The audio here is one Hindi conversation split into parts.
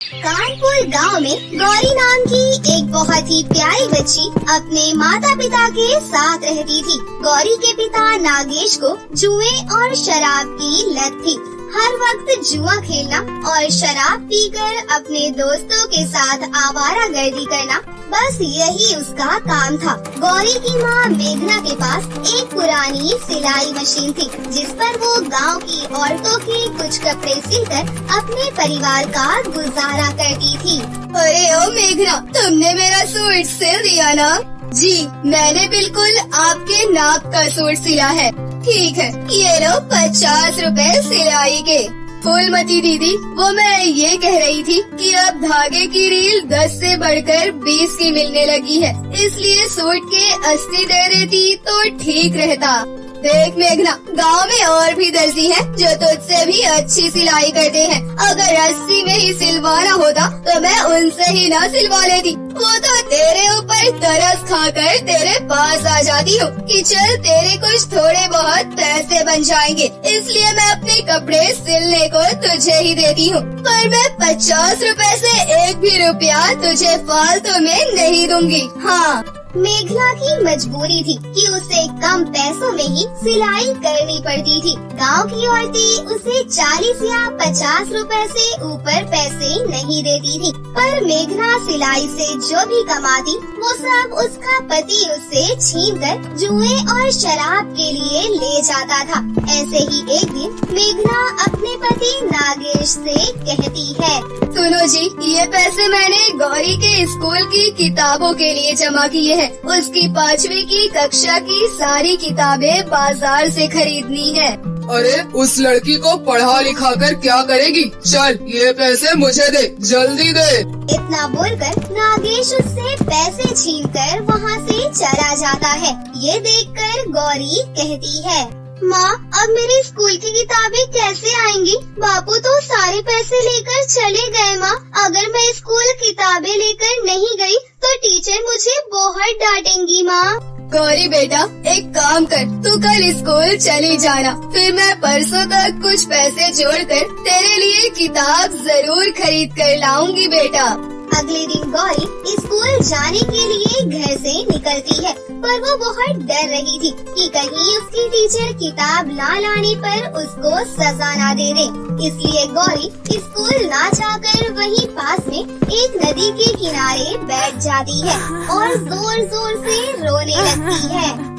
कानपुर गांव में गौरी नाम की एक बहुत ही प्यारी बच्ची अपने माता पिता के साथ रहती थी। गौरी के पिता नागेश को जुए और शराब की लत थी। हर वक्त जुआ खेलना और शराब पीकर अपने दोस्तों के साथ आवारागर्दी करना, बस यही उसका काम था। गौरी की माँ मेघना के पास एक पुरानी सिलाई मशीन थी, जिस पर वो गांव की औरतों के कुछ कपड़े सिलकर अपने परिवार का गुजारा करती थी। अरे ओ मेघना, तुमने मेरा सूट सिल दिया ना? जी, मैंने बिल्कुल आपके नाप का सूट सिला है। ठीक है, ये लो 50 रुपए सिलाई के। फूलमती दीदी, वो मैं ये कह रही थी कि अब धागे की रील 10 से बढ़कर 20 की मिलने लगी है, इसलिए सूट के 80 दे देती तो ठीक रहता। देख मेघना, गांव में और भी दर्जी हैं जो तुझसे भी अच्छी सिलाई करते हैं। अगर 80 में ही सिलवाना होता तो मैं उनसे ही ना सिलवा लेती। वो तो तेरे ऊपर तरस खाकर तेरे पास आ जाती हूँ कि चल तेरे कुछ थोड़े बहुत पैसे बन जाएंगे, इसलिए मैं अपने कपड़े सिलने को तुझे ही देती हूँ। पर मैं 50 रुपए से एक भी रुपया तुझे फालतू में नहीं दूंगी। हाँ, मेघना की मजबूरी थी कि उसे कम पैसों में ही सिलाई करनी पड़ती थी। गांव की औरतें उसे 40 या 50 रुपए से ऊपर पैसे नहीं देती थी, पर मेघना सिलाई से जो भी कमाती वो सब उसका पति उससे छीनकर जुए और शराब के लिए ले जाता था। ऐसे ही एक दिन मेघना अपने पति नागेश से कहती है, सुनो जी, ये पैसे मैंने गौरी के स्कूल की किताबों के लिए जमा किए हैं। उसकी 5वीं की कक्षा की सारी किताबें बाजार से खरीदनी है। अरे उस लड़की को पढ़ा लिखा कर क्या करेगी? चल ये पैसे मुझे दे, जल्दी दे। इतना बोलकर नागेश उससे पैसे छीनकर वहाँ से चला जाता है। ये देखकर गौरी कहती है, माँ, अब मेरे स्कूल की किताबें कैसे आएंगी? बापू तो सारे पैसे लेकर चले गए। माँ, अगर मैं स्कूल किताबें लेकर नहीं गई तो टीचर मुझे बहुत डांटेंगी। माँ। गौरी बेटा, एक काम कर, तू कल स्कूल चली जाना, फिर मैं परसों तक कुछ पैसे जोड़कर तेरे लिए किताब जरूर खरीद कर लाऊंगी बेटा। अगले दिन गौरी स्कूल जाने के लिए घर से निकलती है, पर वो बहुत डर रही थी कि कहीं उसकी टीचर किताब ना लाने पर उसको सजा ना दे दे। इसलिए गौरी स्कूल ना जाकर वहीं पास में एक नदी के किनारे बैठ जाती है और जोर जोर से रोने लगती है।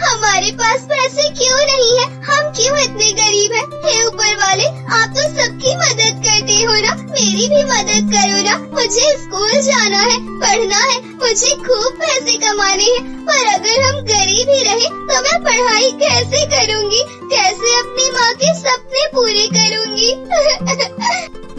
हमारे पास पैसे क्यों नहीं है? हम क्यों इतने गरीब हैं? हे ऊपर वाले, आप तो सबकी मदद करते हो ना, मेरी भी मदद करो ना। मुझे स्कूल जाना है, पढ़ना है, मुझे खूब पैसे कमाने हैं, पर अगर हम गरीब ही रहे तो मैं पढ़ाई कैसे करूँगी? कैसे अपनी माँ के सपने पूरे करूँगी?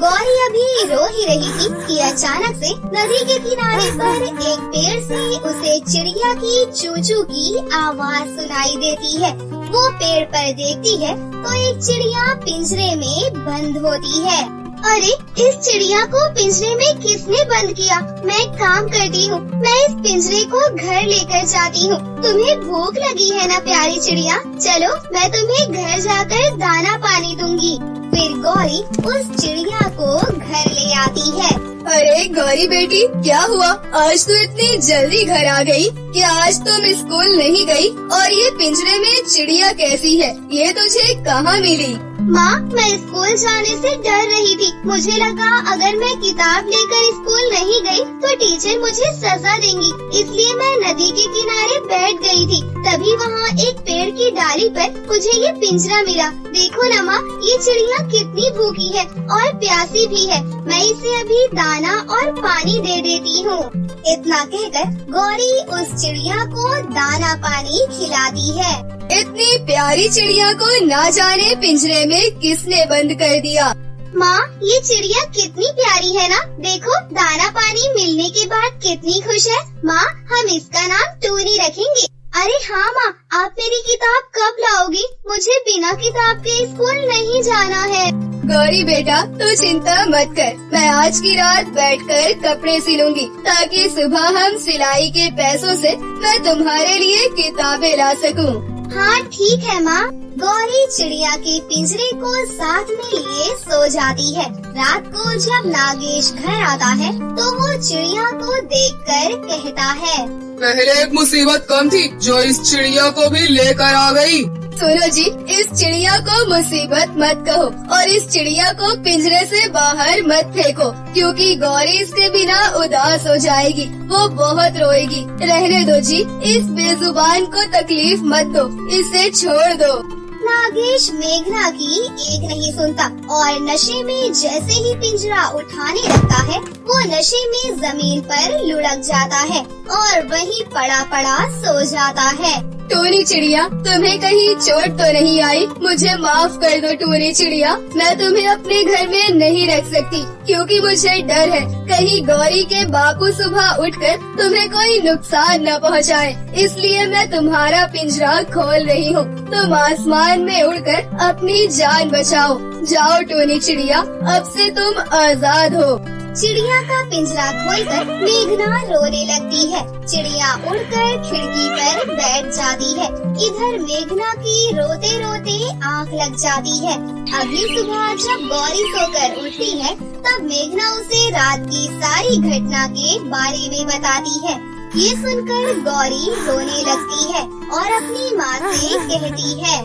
गौरी अभी रो ही रही थी कि अचानक से नदी के किनारे पर एक पेड़ से उसे चिड़िया की चूचू की आवाज सुनाई देती है। वो पेड़ पर देखती है तो एक चिड़िया पिंजरे में बंद होती है। अरे, इस चिड़िया को पिंजरे में किसने बंद किया? मैं एक काम करती हूँ, मैं इस पिंजरे को घर लेकर जाती हूँ। तुम्हें भूख लगी है ना प्यारी चिड़िया? चलो, मैं तुम्हें घर जाकर दाना पानी दूंगी। फिर गौरी उस चिड़िया को घर ले आती है। अरे गौरी बेटी, क्या हुआ? आज तू इतनी जल्दी घर आ गई? क्या आज तुम स्कूल नहीं गई? और ये पिंजरे में चिड़िया कैसी है? ये तुझे कहाँ मिली? माँ, मैं स्कूल जाने से डर रही थी। मुझे लगा अगर मैं किताब लेकर स्कूल नहीं गई तो टीचर मुझे सजा देंगी, इसलिए मैं नदी के किनारे बैठ गई थी। तभी वहाँ एक पेड़ की डाली पर मुझे ये पिंजरा मिला। देखो ना माँ, ये चिड़िया कितनी भूखी है और प्यासी भी है। मैं इसे अभी दाना और पानी दे देती हूँ। इतना कहकर गौरी उस चिड़िया को दाना पानी खिलाती है। इतनी प्यारी चिड़िया को ना जाने पिंजरे में किसने बंद कर दिया? माँ, ये चिड़िया कितनी प्यारी है ना? देखो, दाना पानी मिलने के बाद कितनी खुश है। माँ, हम इसका नाम टूनी रखेंगे। अरे हाँ माँ, आप मेरी किताब कब लाओगी? मुझे बिना किताब के स्कूल नहीं जाना है। गौरी बेटा, तू चिंता मत कर, मैं आज की रात बैठकर कपड़े सिलूंगी ताकि सुबह हम सिलाई के पैसों से मैं तुम्हारे लिए किताबें ला सकूं। हाँ ठीक है माँ। गौरी चिड़िया के पिंजरे को साथ में लिए सो जाती है। रात को जब नागेश घर आता है तो वो चिड़िया को देखकर कहता है, पहले एक मुसीबत कम थी जो इस चिड़िया को भी लेकर आ गई। सुनो जी, इस चिड़िया को मुसीबत मत कहो और इस चिड़िया को पिंजरे से बाहर मत फेंको, क्योंकि गौरी इसके बिना उदास हो जाएगी, वो बहुत रोएगी। रहने दो जी, इस बेजुबान को तकलीफ मत दो, इसे छोड़ दो। नागेश मेघना की एक नहीं सुनता और नशे में जैसे ही पिंजरा उठाने लगता है वो नशे में जमीन पर लुढ़क जाता है और वहीं पड़ा पड़ा सो जाता है। टूनी चिड़िया, तुम्हें कहीं चोट तो नहीं आई? मुझे माफ कर दो टूनी चिड़िया, मैं तुम्हें अपने घर में नहीं रख सकती क्योंकि मुझे डर है कहीं गौरी के बापू सुबह उठकर तुम्हें कोई नुकसान न पहुंचाए, इसलिए मैं तुम्हारा पिंजरा खोल रही हूँ। तुम आसमान में उड़कर अपनी जान बचाओ। जाओ टूनी चिड़िया, अब से तुम आजाद हो। चिड़िया का पिंजरा खोलकर मेघना रोने लगती है। चिड़िया उड़कर खिड़की पर बैठ जाती है। इधर मेघना की रोते रोते आँख लग जाती है। अगली सुबह जब गौरी सोकर उठती है तब मेघना उसे रात की सारी घटना के बारे में बताती है। ये सुनकर गौरी रोने लगती है और अपनी माँ से कहती है,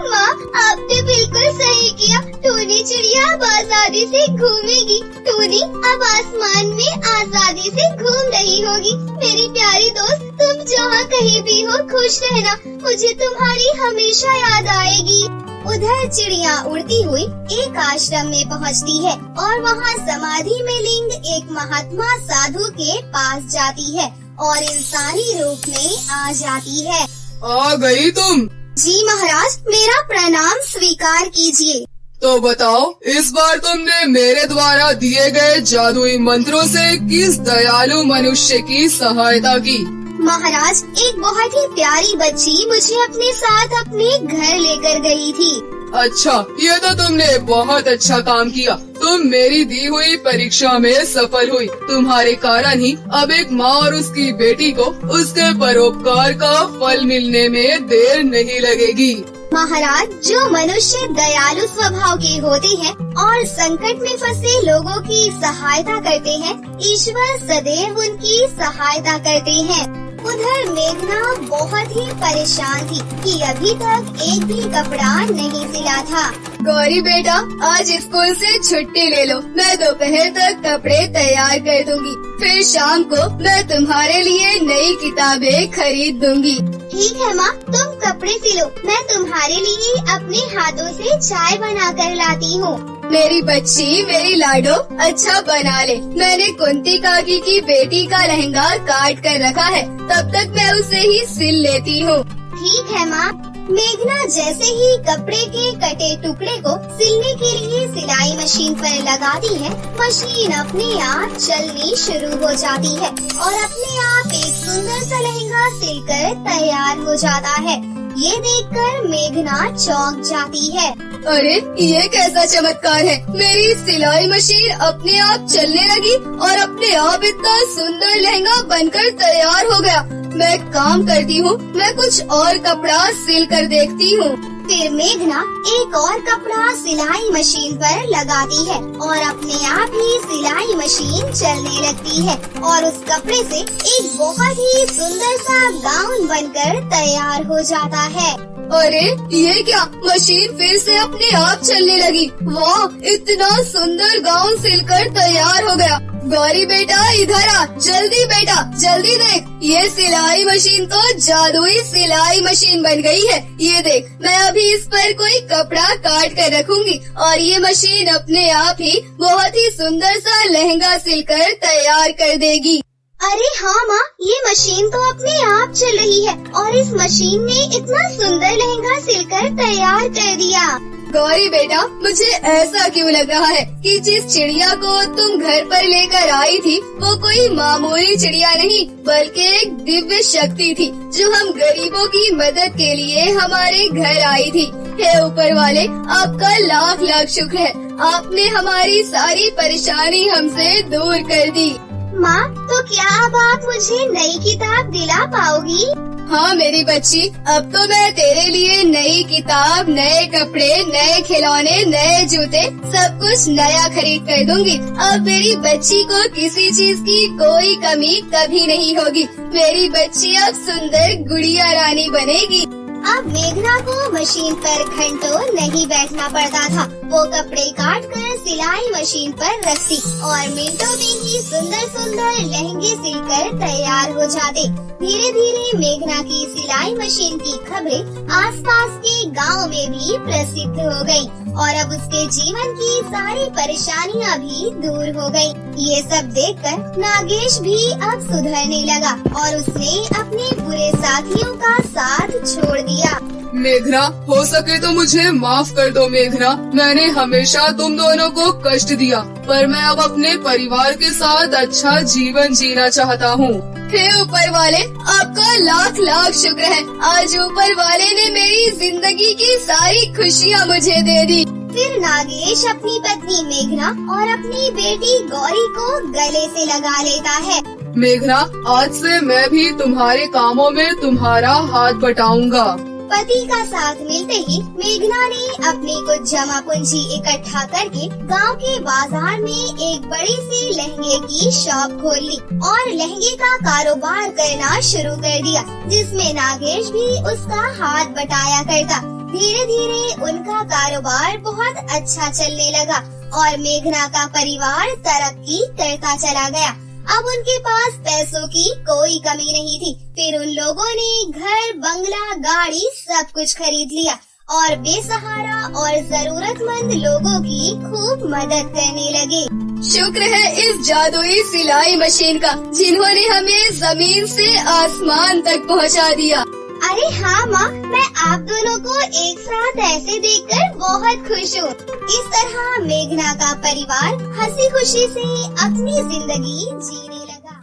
माँ आपने बिल्कुल सही किया, टूनी चिड़िया अब आजादी से घूमेगी। टूनी अब आसमान में आजादी से घूम रही होगी। मेरी प्यारी दोस्त, तुम जहाँ कहीं भी हो खुश रहना, मुझे तुम्हारी हमेशा याद आएगी। उधर चिड़िया उड़ती हुई एक आश्रम में पहुंचती है और वहाँ समाधि में लिंग एक महात्मा साधु के पास जाती है और इंसानी रूप में आ जाती है। आ गई तुम? जी महाराज, मेरा प्रणाम स्वीकार कीजिए। तो बताओ, इस बार तुमने मेरे द्वारा दिए गए जादुई मंत्रों से किस दयालु मनुष्य की सहायता की? महाराज, एक बहुत ही प्यारी बच्ची मुझे अपने साथ अपने घर लेकर गई थी। अच्छा, ये तो तुमने बहुत अच्छा काम किया। तुम मेरी दी हुई परीक्षा में सफल हुई। तुम्हारे कारण ही अब एक माँ और उसकी बेटी को उसके परोपकार का फल मिलने में देर नहीं लगेगी। महाराज, जो मनुष्य दयालु स्वभाव के होते हैं और संकट में फंसे लोगों की सहायता करते हैं, ईश्वर सदैव उनकी सहायता करते हैं। उधर मेघना बहुत ही परेशान थी कि अभी तक एक भी कपड़ा नहीं सिला था। गौरी बेटा, आज स्कूल से छुट्टी ले लो, मैं दोपहर तक कपड़े तैयार कर दूंगी, फिर शाम को मैं तुम्हारे लिए नई किताबें खरीद दूंगी। ठीक है माँ, तुम कपड़े सिलो, मैं तुम्हारे लिए अपने हाथों से चाय बना कर लाती हूँ। मेरी बच्ची, मेरी लाडो, अच्छा बना ले। मैंने कुंती काकी की बेटी का लहंगा काट कर रखा है, तब तक मैं उसे ही सिल लेती हूँ। ठीक है माँ। मेघना जैसे ही कपड़े के कटे टुकड़े को सिलने के लिए सिलाई मशीन पर लगाती है, मशीन अपने आप चलनी शुरू हो जाती है और अपने आप एक सुंदर सा लहंगा सिलकर तैयार हो जाता है। ये देखकर मेघना चौंक जाती है। अरे, ये कैसा चमत्कार है? मेरी सिलाई मशीन अपने आप चलने लगी और अपने आप इतना सुंदर लहंगा बनकर तैयार हो गया। मैं काम करती हूँ, मैं कुछ और कपड़ा सिल कर देखती हूँ। फिर मेघना एक और कपड़ा सिलाई मशीन पर लगाती है और अपने आप ही सिलाई मशीन चलने लगती है और उस कपड़े से एक बहुत ही सुंदर सा गाउन बनकर तैयार हो जाता है। अरे, ये क्या? मशीन फिर से अपने आप चलने लगी। वाह, इतना सुंदर गाउन सिलकर तैयार हो गया। गौरी बेटा, इधर आ, जल्दी बेटा, जल्दी देख, ये सिलाई मशीन तो जादुई सिलाई मशीन बन गई है। ये देख, मैं अभी इस पर कोई कपड़ा काट कर रखूंगी और ये मशीन अपने आप ही बहुत ही सुंदर सा लहंगा सिलकर तैयार कर देगी। अरे हाँ माँ, ये मशीन तो अपने आप चल रही है और इस मशीन ने इतना सुंदर लहंगा सिलकर तैयार कर दिया। गौरी बेटा, मुझे ऐसा क्यों लग रहा है कि जिस चिड़िया को तुम घर पर लेकर आई थी वो कोई मामूली चिड़िया नहीं बल्कि एक दिव्य शक्ति थी जो हम गरीबों की मदद के लिए हमारे घर आई थी। हे ऊपर वाले, आपका लाख लाख शुक्र है, आपने हमारी सारी परेशानी हमसे दूर कर दी। माँ, तो क्या अब आप मुझे नई किताब दिला पाओगी? हाँ मेरी बच्ची, अब तो मैं तेरे लिए नई किताब, नए कपड़े, नए खिलौने, नए जूते, सब कुछ नया खरीद कर दूंगी। अब मेरी बच्ची को किसी चीज की कोई कमी कभी नहीं होगी। मेरी बच्ची अब सुंदर गुड़िया रानी बनेगी। अब मेघना को मशीन पर घंटों नहीं बैठना पड़ता था। वो कपड़े काट कर सिलाई मशीन पर रखती और मिनटों में ही सुंदर सुंदर लहंगे सिलकर तैयार हो जाते। धीरे धीरे मेघना की सिलाई मशीन की खबरें आसपास के गांव में भी प्रसिद्ध हो गई और अब उसके जीवन की सारी परेशानियां भी दूर हो गई। ये सब देखकर नागेश भी अब सुधरने लगा और उसने अपने बुरे साथियों का साथ छोड़ दिया। मेघना, हो सके तो मुझे माफ कर दो मेघना। मैंने हमेशा तुम दोनों को कष्ट दिया, पर मैं अब अपने परिवार के साथ अच्छा जीवन जीना चाहता हूँ। हे ऊपर वाले, आपका लाख लाख शुक्र है। आज ऊपर वाले ने मेरी जिंदगी की सारी खुशियाँ मुझे दे दी। फिर नागेश अपनी पत्नी मेघना और अपनी बेटी गौरी को गले से लगा लेता है। मेघना, आज से मैं भी तुम्हारे कामों में तुम्हारा हाथ बटाऊंगा। पति का साथ मिलते ही मेघना ने अपनी कुछ जमा पूंजी इकट्ठा करके गांव के बाजार में एक बड़ी सी लहंगे की शॉप खोल ली और लहंगे का कारोबार करना शुरू कर दिया, जिसमें नागेश भी उसका हाथ बटाया करता। धीरे धीरे उनका कारोबार बहुत अच्छा चलने लगा और मेघना का परिवार तरक्की करता चला गया। अब उनके पास पैसों की कोई कमी नहीं थी। फिर उन लोगों ने घर, बंगला, गाड़ी सब कुछ खरीद लिया और बेसहारा और जरूरतमंद लोगों की खूब मदद करने लगे। शुक्र है इस जादुई सिलाई मशीन का, जिन्होंने हमें जमीन से आसमान तक पहुंचा दिया। अरे हाँ माँ, मैं आप दोनों को एक साथ ऐसे देखकर बहुत खुश हूँ। इस तरह मेघना का परिवार हंसी खुशी से अपनी जिंदगी जीने लगा।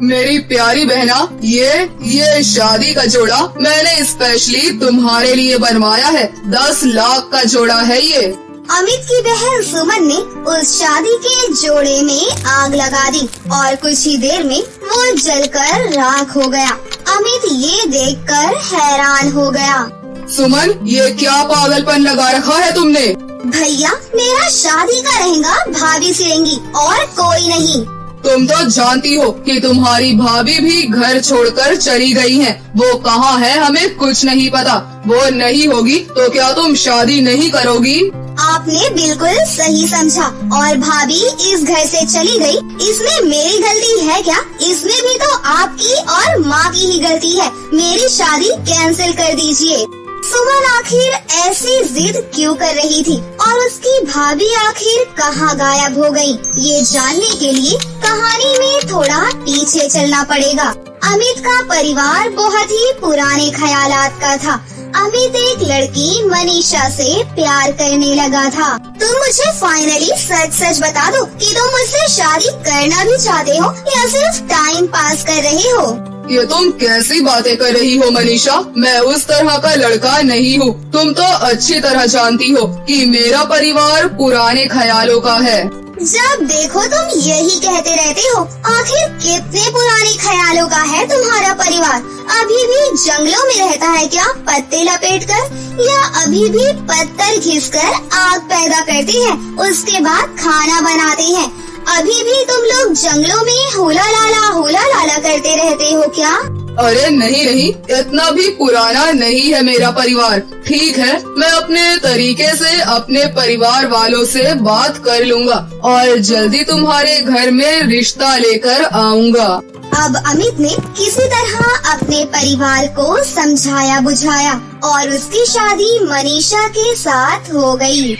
मेरी प्यारी बहना, ये शादी का जोड़ा मैंने स्पेशली तुम्हारे लिए बनवाया है। 10 लाख का जोड़ा है ये। अमित की बहन सुमन ने उस शादी के जोड़े में आग लगा दी और कुछ ही देर में वो जलकर राख हो गया। अमित ये देखकर हैरान हो गया। सुमन, ये क्या पागलपन लगा रखा है तुमने? भैया, मेरा शादी का लहंगा भाभी सिलेंगी और कोई नहीं। तुम तो जानती हो कि तुम्हारी भाभी भी घर छोड़कर चली गई हैं। वो कहाँ है हमें कुछ नहीं पता। वो नहीं होगी तो क्या तुम शादी नहीं करोगी? आपने बिल्कुल सही समझा। और भाभी इस घर से चली गई, इसमें मेरी गलती है क्या? इसमें भी तो आपकी और माँ की ही गलती है। मेरी शादी कैंसिल कर दीजिए। सुमन आखिर ऐसी जिद क्यों कर रही थी और उसकी भाभी आखिर कहाँ गायब हो गई? ये जानने के लिए कहानी में थोड़ा पीछे चलना पड़ेगा। अमित का परिवार बहुत ही पुराने ख्यालात का था। अमित एक लड़की मनीषा से प्यार करने लगा था। तुम मुझे फाइनली सच सच बता दो कि तुम मुझसे शादी करना भी चाहते हो या सिर्फ टाइम पास कर रहे हो? ये तुम कैसी बातें कर रही हो मनीषा? मैं उस तरह का लड़का नहीं हूँ। तुम तो अच्छी तरह जानती हो कि मेरा परिवार पुराने ख्यालों का है। जब देखो तुम यही कहते रहते हो। आखिर कितने पुराने ख्यालों का है तुम्हारा परिवार? अभी भी जंगलों में रहता है क्या पत्ते लपेटकर, या अभी भी पत्थर घिसकर आग पैदा करते हैं, उसके बाद खाना बनाते हैं? अभी भी तुम लोग जंगलों में होला लाला करते रहते हो क्या? अरे नहीं, इतना भी पुराना नहीं है मेरा परिवार। ठीक है, मैं अपने तरीके से अपने परिवार वालों से बात कर लूँगा और जल्दी तुम्हारे घर में रिश्ता लेकर आऊँगा। अब अमित ने किसी तरह अपने परिवार को समझाया बुझाया और उसकी शादी मनीषा के साथ हो गई।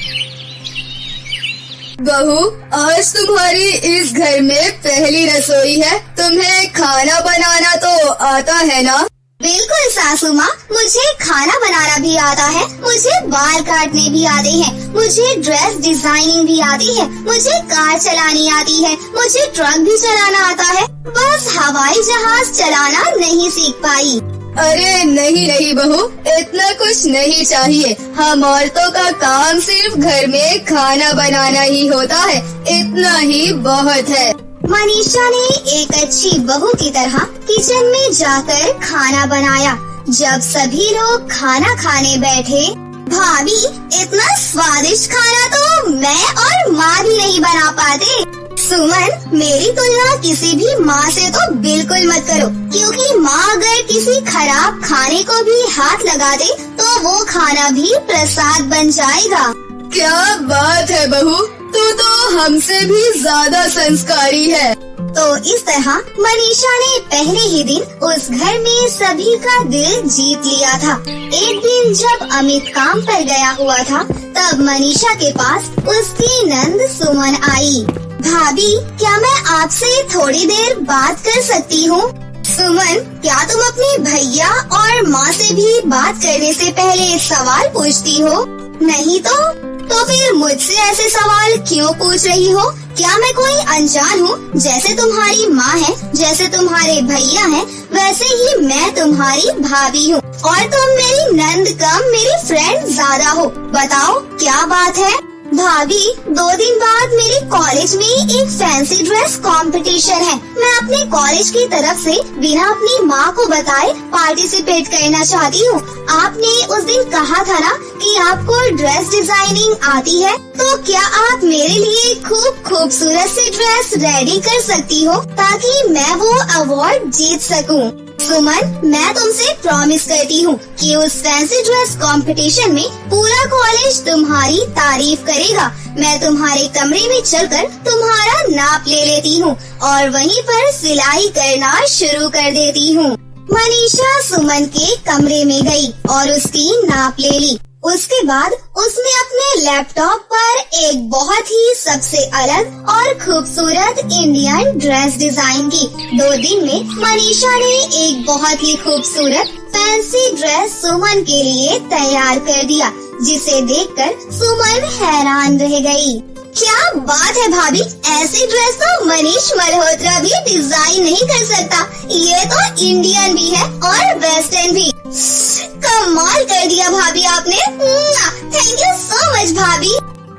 बहू, आज तुम्हारी इस घर में पहली रसोई है। तुम्हें खाना बनाना तो आता है ना? बिल्कुल सासू माँ, मुझे खाना बनाना भी आता है, मुझे बाल काटने भी आते हैं, मुझे ड्रेस डिजाइनिंग भी आती है, मुझे कार चलानी आती है, मुझे ट्रक भी चलाना आता है। बस हवाई जहाज चलाना नहीं सीख पाई। अरे नहीं बहू, इतना कुछ नहीं चाहिए। हम औरतों का काम सिर्फ घर में खाना बनाना ही होता है, इतना ही बहुत है। मनीषा ने एक अच्छी बहू की तरह किचन में जाकर खाना बनाया। जब सभी लोग खाना खाने बैठे, भाभी इतना स्वादिष्ट खाना तो मैं और माँ भी नहीं बना पाते। सुमन, मेरी तुलना किसी भी माँ से तो बिल्कुल मत करो, क्योंकि माँ अगर किसी खराब खाने को भी हाथ लगा दे तो वो खाना भी प्रसाद बन जाएगा। क्या बात है बहू, तू तो हमसे भी ज्यादा संस्कारी है। तो इस तरह मनीषा ने पहले ही दिन उस घर में सभी का दिल जीत लिया था। एक दिन जब अमित काम पर गया हुआ था, तब मनीषा के पास उसकी नंद सुमन आई। भाभी, क्या मैं आपसे थोड़ी देर बात कर सकती हूँ? सुमन, क्या तुम अपने भैया और माँ से भी बात करने से पहले सवाल पूछती हो? नहीं तो फिर मुझसे ऐसे सवाल क्यों पूछ रही हो? क्या मैं कोई अनजान हूँ? जैसे तुम्हारी माँ है, जैसे तुम्हारे भैया हैं, वैसे ही मैं तुम्हारी भाभी हूँ और तुम मेरी नंद कम मेरी फ्रेंड ज्यादा हो। बताओ क्या बात है? भाभी, 2 दिन बाद मेरे कॉलेज में एक फैंसी ड्रेस कंपटीशन है। मैं अपने कॉलेज की तरफ से बिना अपनी माँ को बताए पार्टिसिपेट करना चाहती हूँ। आपने उस दिन कहा था ना कि आपको ड्रेस डिजाइनिंग आती है, तो क्या आप मेरे लिए खूबसूरत सी ड्रेस रेडी कर सकती हो ताकि मैं वो अवार्ड जीत सकूँ? सुमन, मैं तुमसे प्रॉमिस करती हूँ कि उस फैंसी ड्रेस कंपटीशन में पूरा कॉलेज तुम्हारी तारीफ करेगा। मैं तुम्हारे कमरे में चलकर तुम्हारा नाप ले लेती हूँ और वहीं पर सिलाई करना शुरू कर देती हूँ। मनीषा सुमन के कमरे में गई और उसकी नाप ले ली। उसके बाद उसने अपने लैपटॉप पर एक बहुत ही सबसे अलग और खूबसूरत इंडियन ड्रेस डिजाइन की। 2 दिन में मनीषा ने एक बहुत ही खूबसूरत फैंसी ड्रेस सुमन के लिए तैयार कर दिया, जिसे देखकर सुमन हैरान रह गई। क्या बात है भाभी, ऐसी ड्रेस तो मनीष मल्होत्रा भी डिजाइन नहीं कर सकता। ये तो इंडियन भी है और वेस्टर्न भी। कमाल कर दिया भाभी आपने। थैंक यू सो मच भाभी।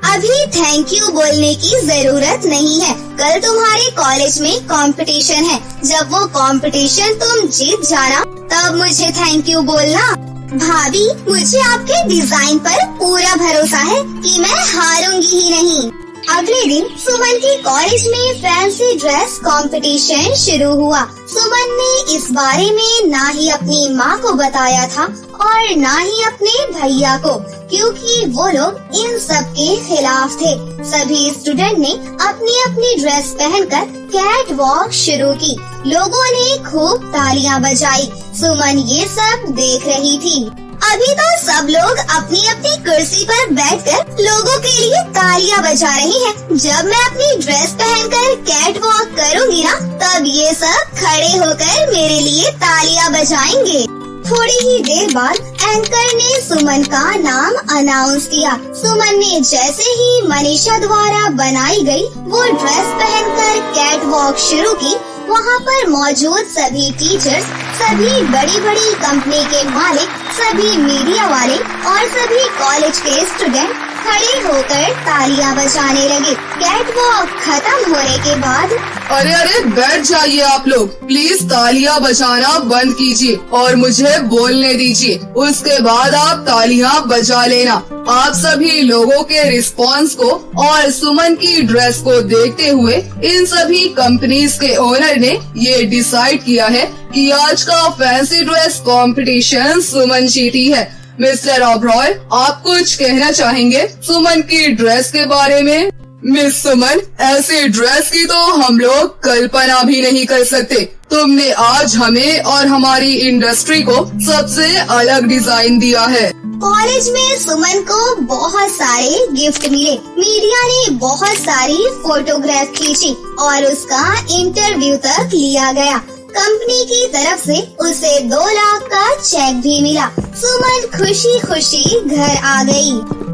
अभी थैंक यू बोलने की जरूरत नहीं है। कल तुम्हारे कॉलेज में कंपटीशन है। जब वो कंपटीशन तुम जीत जाना, तब मुझे थैंक यू बोलना। भाभी, मुझे आपके डिजाइन पर पूरा भरोसा है कि मैं हारूंगी ही नहीं। अगले दिन सुमन के कॉलेज में फैंसी ड्रेस कंपटीशन शुरू हुआ। सुमन ने इस बारे में ना ही अपनी माँ को बताया था और ना ही अपने भैया को, क्योंकि वो लोग इन सब के खिलाफ थे। सभी स्टूडेंट ने अपनी अपनी ड्रेस पहनकर कैट वॉक शुरू की। लोगों ने खूब तालियां बजाई। सुमन ये सब देख रही थी। अभी तो सब लोग अपनी अपनी कुर्सी पर बैठकर लोगों के लिए तालियां बजा रही हैं। जब मैं अपनी ड्रेस पहनकर कैट वॉक करूँगी ना, तब ये सब खड़े होकर मेरे लिए तालियां बजाएंगे। थोड़ी ही देर बाद एंकर ने सुमन का नाम अनाउंस किया। सुमन ने जैसे ही मनीषा द्वारा बनाई गई वो ड्रेस पहनकर कैट वॉक शुरू की, वहाँ पर मौजूद सभी टीचर्स, सभी बड़ी बड़ी कंपनी के मालिक, सभी मीडिया वाले और सभी कॉलेज के स्टूडेंट खड़े होकर तालियां बजाने लगे। कैट वॉक खत्म होने के बाद अरे बैठ जाइए आप लोग, प्लीज तालियां बजाना बंद कीजिए और मुझे बोलने दीजिए। उसके बाद आप तालियां बजा लेना। आप सभी लोगों के रिस्पांस को और सुमन की ड्रेस को देखते हुए इन सभी कंपनीज के ओनर ने ये डिसाइड किया है कि आज का फैंसी ड्रेस कंपटीशन सुमन जीती है। मिस्टर ओबरॉय, आप कुछ कहना चाहेंगे सुमन की ड्रेस के बारे में? मिस सुमन, ऐसी ड्रेस की तो हम लोग कल्पना भी नहीं कर सकते। तुमने आज हमें और हमारी इंडस्ट्री को सबसे अलग डिजाइन दिया है। कॉलेज में सुमन को बहुत सारे गिफ्ट मिले। मीडिया ने बहुत सारी फोटोग्राफ खींची और उसका इंटरव्यू तक लिया गया। कंपनी की तरफ से उसे 2 लाख का चेक भी मिला। सुमन खुशी खुशी घर आ गई।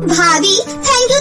भाभी, थैंक यू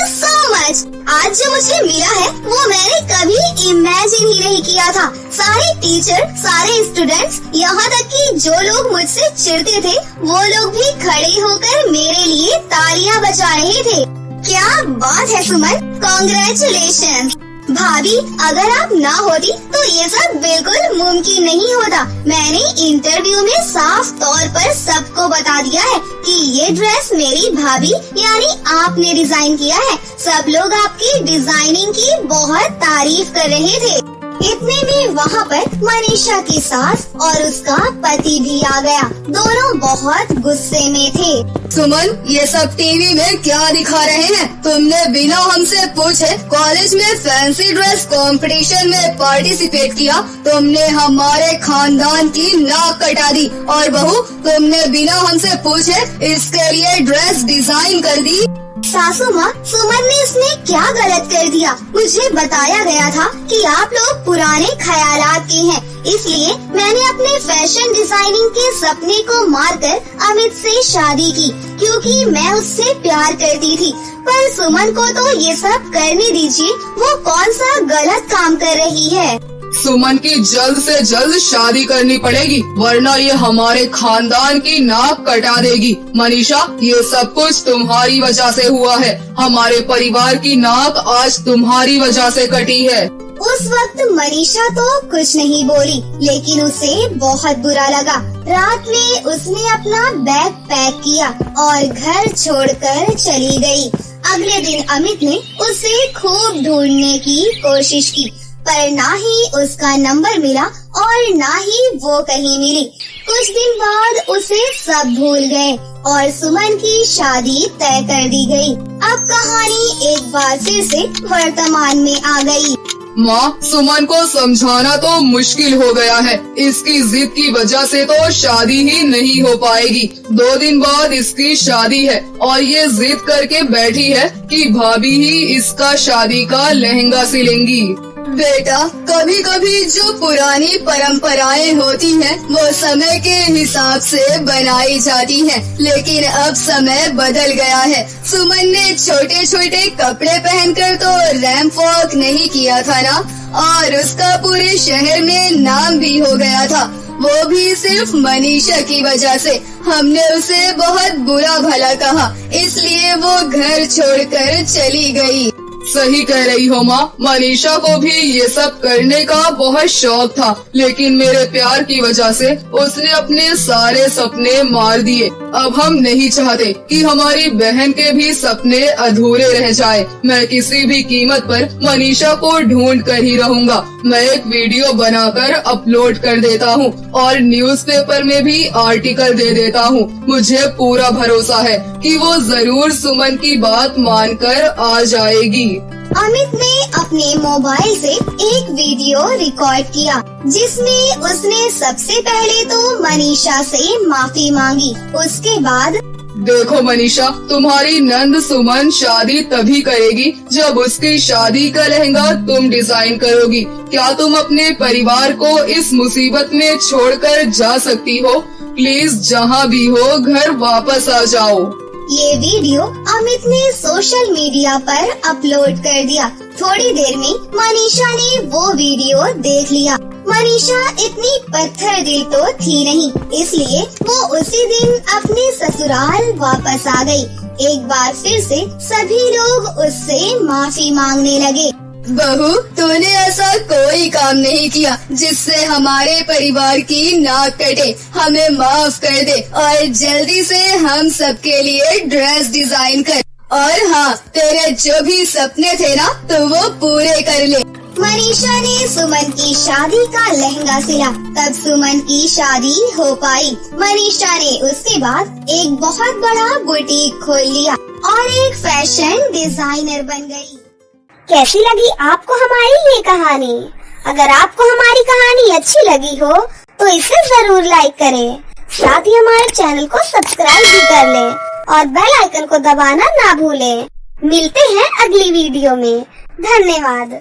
सो मच। आज जो मुझे मिला है वो मैंने कभी इमेजिन ही नहीं किया था। सारे टीचर, सारे स्टूडेंट्स, यहाँ तक कि जो लोग मुझसे चिढ़ते थे वो लोग भी खड़े होकर मेरे लिए तालियां बजा रहे थे। क्या बात है सुमन, कॉन्ग्रेचुलेशन। भाभी, अगर आप ना होती तो ये सब बिल्कुल मुमकिन नहीं होता। मैंने इंटरव्यू में साफ तौर पर सबको बता दिया है कि ये ड्रेस मेरी भाभी यानी आपने डिजाइन किया है। सब लोग आपकी डिजाइनिंग की बहुत तारीफ कर रहे थे। इतने में वहाँ पर मनीषा की सास और उसका पति भी आ गया। दोनों बहुत गुस्से में थे। सुमन, ये सब टीवी में क्या दिखा रहे हैं? तुमने बिना हमसे पूछे कॉलेज में फैंसी ड्रेस कंपटीशन में पार्टिसिपेट किया। तुमने हमारे खानदान की नाक कटा दी और बहू, तुमने बिना हमसे पूछे इसके लिए ड्रेस डिजाइन कर दी। सासू माँ, सुमन ने इसमें क्या गलत कर दिया? मुझे बताया गया था कि आप लोग पुराने ख्यालात के हैं, इसलिए मैंने अपने फैशन डिजाइनिंग के सपने को मारकर अमित से शादी की, क्योंकि मैं उससे प्यार करती थी। पर सुमन को तो ये सब करने दीजिए, वो कौन सा गलत काम कर रही है। सुमन की जल्द से जल्द शादी करनी पड़ेगी, वरना ये हमारे खानदान की नाक कटा देगी। मनीषा, ये सब कुछ तुम्हारी वजह से हुआ है। हमारे परिवार की नाक आज तुम्हारी वजह से कटी है। उस वक्त मनीषा तो कुछ नहीं बोली, लेकिन उसे बहुत बुरा लगा। रात में उसने अपना बैग पैक किया और घर छोड़कर चली गई। अगले दिन अमित ने उसे खूब ढूंढने की कोशिश की, पर ना ही उसका नंबर मिला और ना ही वो कहीं मिली। कुछ दिन बाद उसे सब भूल गए और सुमन की शादी तय कर दी गई। अब कहानी एक बार फिर से वर्तमान में आ गई। माँ, सुमन को समझाना तो मुश्किल हो गया है। इसकी जिद की वजह से तो शादी ही नहीं हो पाएगी। 2 दिन बाद इसकी शादी है और ये जिद करके बैठी है कि भाभी ही इसका शादी का लहंगा सिलेंगी। बेटा, कभी कभी जो पुरानी परंपराएं होती हैं, वो समय के हिसाब से बनाई जाती हैं, लेकिन अब समय बदल गया है। सुमन ने छोटे छोटे कपड़े पहनकर तो रैंप वॉक नहीं किया था ना, और उसका पूरे शहर में नाम भी हो गया था, वो भी सिर्फ मनीषा की वजह से। हमने उसे बहुत बुरा भला कहा, इसलिए वो घर छोड़कर चली गई। सही कह रही हो माँ, मनीषा को भी ये सब करने का बहुत शौक था, लेकिन मेरे प्यार की वजह से उसने अपने सारे सपने मार दिए। अब हम नहीं चाहते कि हमारी बहन के भी सपने अधूरे रह जाए। मैं किसी भी कीमत पर मनीषा को ढूंढ कर ही रहूँगा। मैं एक वीडियो बनाकर अपलोड कर देता हूँ और न्यूज़पेपर में भी आर्टिकल दे देता हूँ। मुझे पूरा भरोसा है कि वो जरूर सुमन की बात मानकर आ जाएगी। अमित ने अपने मोबाइल से एक वीडियो रिकॉर्ड किया, जिसमें उसने सबसे पहले तो मनीषा से माफी मांगी। उसके बाद, देखो मनीषा, तुम्हारी नंद सुमन शादी तभी करेगी जब उसकी शादी का लहंगा तुम डिजाइन करोगी। क्या तुम अपने परिवार को इस मुसीबत में छोड़कर जा सकती हो? प्लीज जहाँ भी हो घर वापस आ जाओ। ये वीडियो अमित ने सोशल मीडिया पर अपलोड कर दिया। थोड़ी देर में मनीषा ने वो वीडियो देख लिया। मनीषा इतनी पत्थर दिल तो थी नहीं, इसलिए वो उसी दिन अपने ससुराल वापस आ गई। एक बार फिर से सभी लोग उससे माफी मांगने लगे। बहू, तूने ऐसा कोई काम नहीं किया जिससे हमारे परिवार की नाक कटे। हमें माफ कर दे और जल्दी से हम सबके लिए ड्रेस डिजाइन कर। और हाँ, तेरे जो भी सपने थे ना, तो वो पूरे कर ले। मनीषा ने सुमन की शादी का लहंगा सिला, तब सुमन की शादी हो पाई। मनीषा ने उसके बाद एक बहुत बड़ा बुटीक खोल लिया और एक फैशन डिजाइनर बन गई। कैसी लगी आपको हमारी ये कहानी? अगर आपको हमारी कहानी अच्छी लगी हो तो इसे जरूर लाइक करें, साथ ही हमारे चैनल को सब्सक्राइब भी कर लें और बेल आइकन को दबाना ना भूलें। मिलते हैं अगली वीडियो में। धन्यवाद।